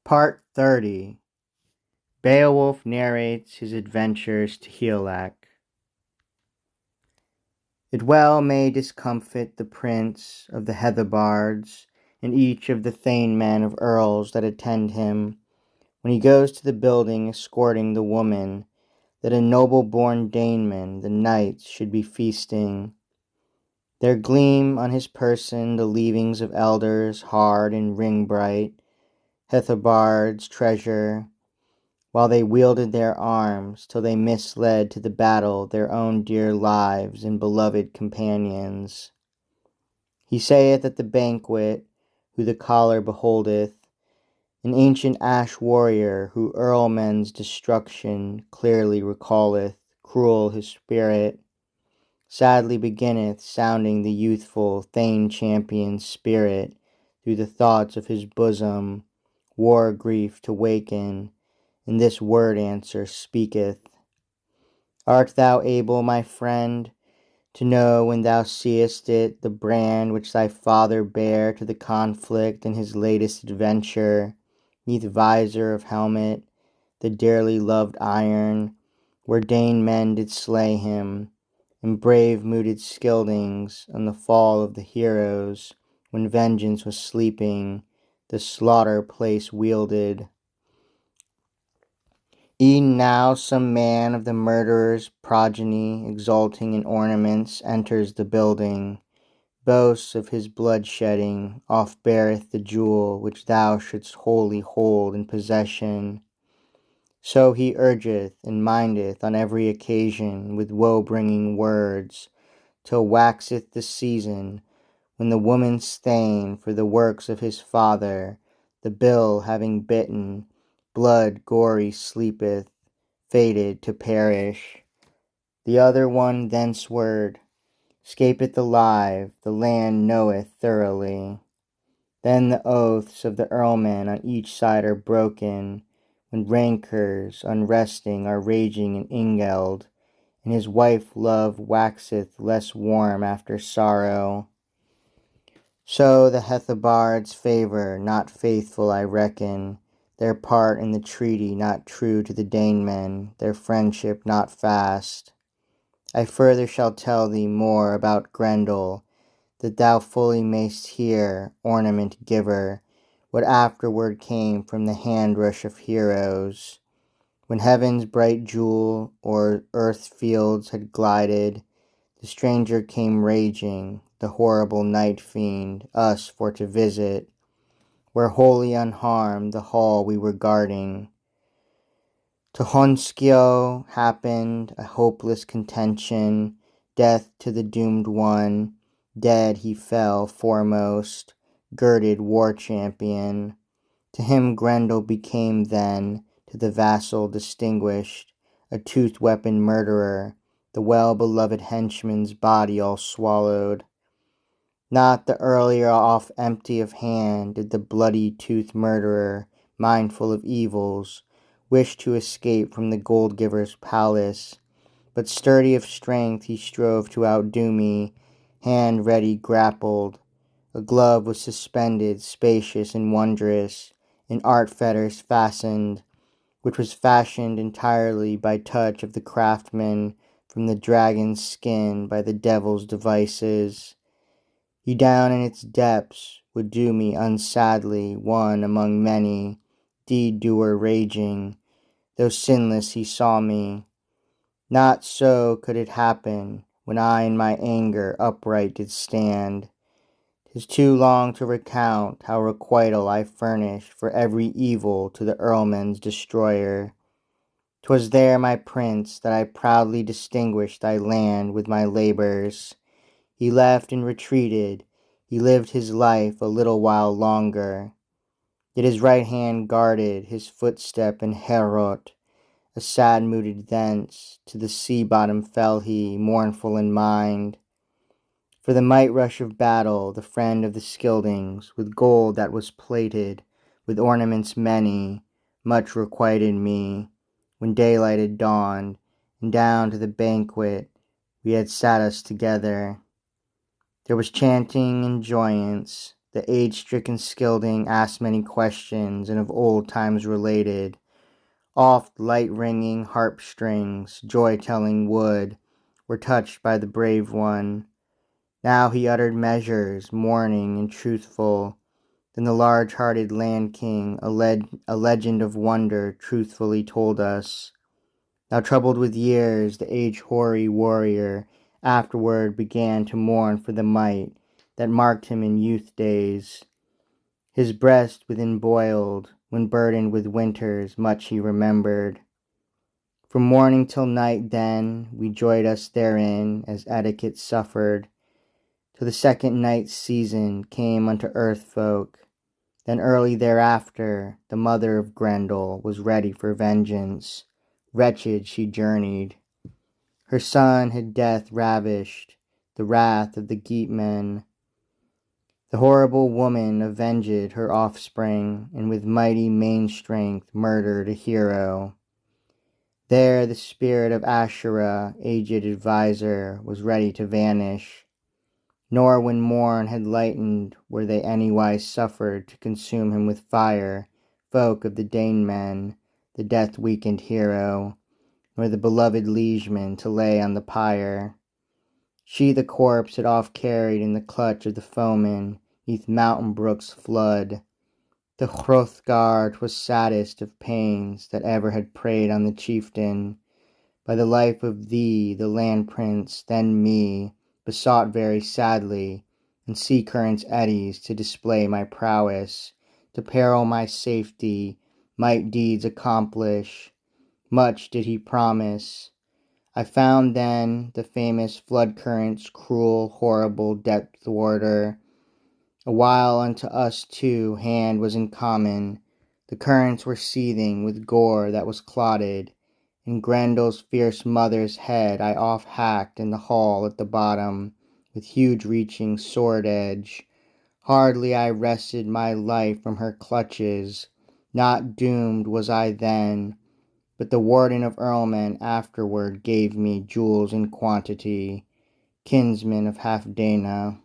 Part 30. Beowulf narrates his adventures to Higelac. It well may discomfit the prince of the Heatherbards and each of the thane-men of earls that attend him, when he goes to the building escorting the woman, that a noble-born Daneman the knights should be feasting. There gleam on his person the leavings of elders hard and ring-bright, Heatherbards' treasure, while they wielded their arms till they misled to the battle their own dear lives and beloved companions. He saith at the banquet, who the collar beholdeth, an ancient ash warrior who earlmen's destruction clearly recalleth, cruel his spirit, sadly beginneth sounding the youthful thane champion's spirit through the thoughts of his bosom, war grief to waken, and this word answer speaketh. Art thou able, my friend, to know when thou seest it the brand which thy father bare to the conflict in his latest adventure, neath visor of helmet, the dearly loved iron, where Dane men did slay him, and brave-mooded Scyldings, on the fall of the heroes, when vengeance was sleeping, the slaughter-place wielded. E'en now some man of the murderer's progeny, exulting in ornaments, enters the building, boasts of his blood-shedding, oft beareth the jewel which thou shouldst wholly hold in possession. So he urgeth and mindeth on every occasion with woe-bringing words, till waxeth the season when the woman's thane for the works of his father, the bill having bitten, blood gory sleepeth, fated to perish. The other one thenceward scapeth alive, the land knoweth thoroughly. Then the oaths of the earlmen on each side are broken, when rancours unresting are raging in Ingeld, and his wife love waxeth less warm after sorrow. So the Heatherbards' favour not faithful I reckon, their part in the treaty not true to the Danemen, their friendship not fast. I further shall tell thee more about Grendel, that thou fully mayst hear, ornament giver, what afterward came from the hand-rush of heroes. When heaven's bright jewel o'er earth's fields had glided, the stranger came raging, the horrible night-fiend, us for to visit, where wholly unharmed the hall we were guarding. To Honskio happened a hopeless contention, death to the doomed one, dead he fell foremost, girded war-champion. To him Grendel became then, to the vassal distinguished, a toothed-weapon murderer, the well-beloved henchman's body all swallowed. Not the earlier off empty of hand did the bloody-toothed murderer, mindful of evils, wish to escape from the gold-giver's palace, but sturdy of strength he strove to outdo me, hand ready grappled. A glove was suspended, spacious and wondrous, in art fetters fastened, which was fashioned entirely by touch of the craftsman from the dragon's skin by the devil's devices. He down in its depths would do me unsadly, one among many, deed-doer raging, though sinless he saw me. Not so could it happen, when I in my anger upright did stand. 'Tis too long to recount how requital I furnished for every evil to the earlman's destroyer. 'Twas there, my prince, that I proudly distinguished thy land with my labours. He left and retreated, he lived his life a little while longer. Yet his right hand guarded his footstep in Heorot, a sad-mooded thence, to the sea-bottom fell he, mournful in mind. For the might-rush of battle, the friend of the Scyldings, with gold that was plated, with ornaments many, much requited me, when daylight had dawned, and down to the banquet we had sat us together. There was chanting and joyance, the age-stricken Skilding asked many questions, and of old times related. Oft light-ringing harp strings, joy-telling wood, were touched by the brave one. Now he uttered measures, mourning and truthful. Then the large-hearted land king, a legend of wonder, truthfully told us. Now troubled with years, the age-hoary warrior afterward began to mourn for the might that marked him in youth days. His breast within boiled, when burdened with winters, much he remembered. From morning till night then, we joyed us therein, as etiquette suffered, till the second night's season came unto earth folk. Then early thereafter, the mother of Grendel was ready for vengeance. Wretched she journeyed. Her son had death ravished, the wrath of the Geatmen. The horrible woman avenged her offspring, and with mighty main strength murdered a hero. There the spirit of Asherah, aged adviser, was ready to vanish. Nor when morn had lightened were they anywise suffered to consume him with fire, folk of the Danemen, the death-weakened hero, nor the beloved liegeman to lay on the pyre. She the corpse had oft carried in the clutch of the foeman, 'neath mountain brook's flood. The Hrothgar 'twas saddest of pains that ever had preyed on the chieftain. By the life of thee, the land prince, then me, besought very sadly, in sea currents eddies to display my prowess, to peril my safety, might deeds accomplish. Much did he promise. I found then the famous flood current's cruel, horrible depth thwarter. A while unto us two hand was in common. The currents were seething with gore that was clotted. In Grendel's fierce mother's head I oft hacked in the hall at the bottom, with huge reaching sword edge. Hardly I wrested my life from her clutches. Not doomed was I then, but the warden of earlmen afterward gave me jewels in quantity, kinsman of half Dana.